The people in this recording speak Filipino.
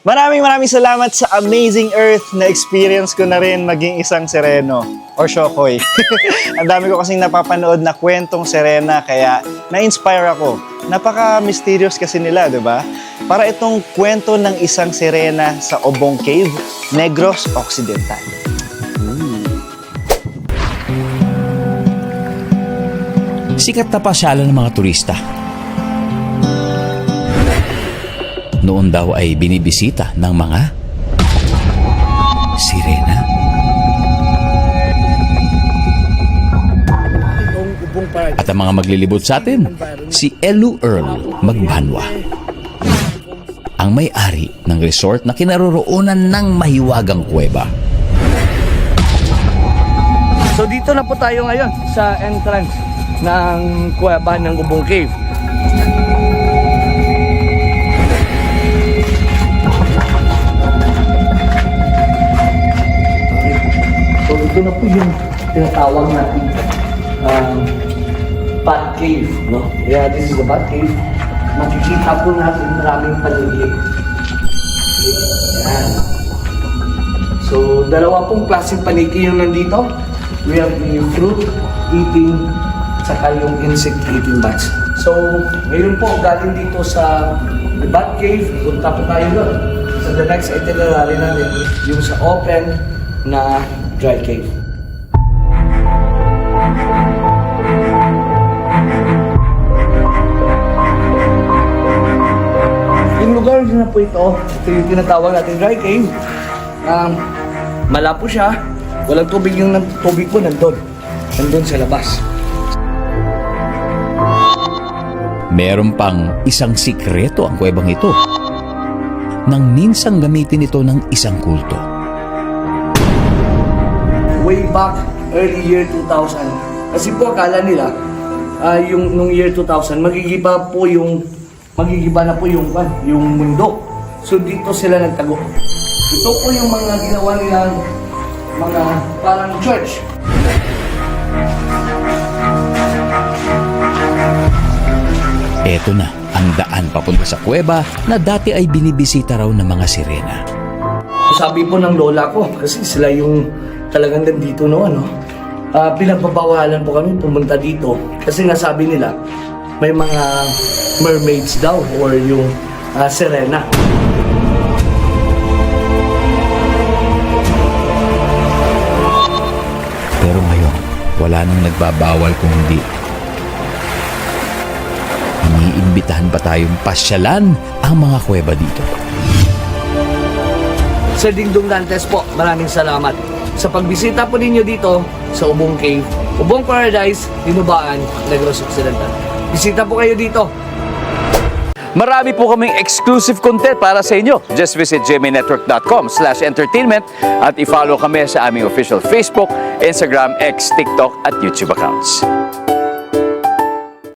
Maraming salamat sa Amazing Earth na experience ko na rin maging isang Sereno or Shokoy. Ang dami ko kasing napapanood na kwentong Serena kaya na-inspire ako. Napaka-mysterious kasi nila, di ba? Para itong kwento ng isang Serena sa Obong Cave, Negros Occidental. Sikat na pasyalan ng mga turista. Noon daw ay binibisita ng mga sirena. At ang mga maglilibot sa atin, si Elu Earl Magbanwa. Ang may-ari ng resort na kinaroroonan ng mahiwagang kuweba. So dito na po tayo ngayon sa entrance ng kuweba ng Obong Cave. So ito na po yung tinatawag natin Bat Cave, no? Yeah, this is the Bat Cave. Makikita po natin maraming paligid. Yan. So dalawa pong klaseng paligid yung nandito. We have the fruit eating saka yung insect eating bats. So ngayon po galing dito sa the Bat Cave, punta po tayo doon. So the next itinerary natin yung sa open na dry cave. Yung lugar na po ito yung tinatawag natin dry cave. Malabo siya, walang tubig, yung tubig po nandun sa labas. Meron pang isang sikreto ang kuwebang ito nang minsang gamitin ito ng isang kulto. Way back early year 2000. Kasi po akala nila yung nung year 2000 magigiba na po yung mundo. So dito sila nagtago. Ito po yung mga ginawa nilang mga parang church. Eto na ang daan papunta sa kuweba na dati ay binibisita raw ng mga sirena. Sabi po ng lola ko, kasi sila yung talagang nandito no, pinagpapawalan po kami pumunta dito kasi nga sabi nila may mga mermaids daw or yung sirena. Pero ngayon, wala nang nagbabawal kung hindi. Iniimbitahan pa tayong pasyalan ang mga kuweba dito. Sir Dingdong Dantes po, maraming salamat sa pagbisita po ninyo dito sa Obong Cave, Obong Paradise, Dinubaan, Negros Occidental. Bisita po kayo dito. Marami po kaming exclusive content para sa inyo. Just visit gmnetwork.com/entertainment at i-follow kami sa aming official Facebook, Instagram, X, TikTok at YouTube accounts.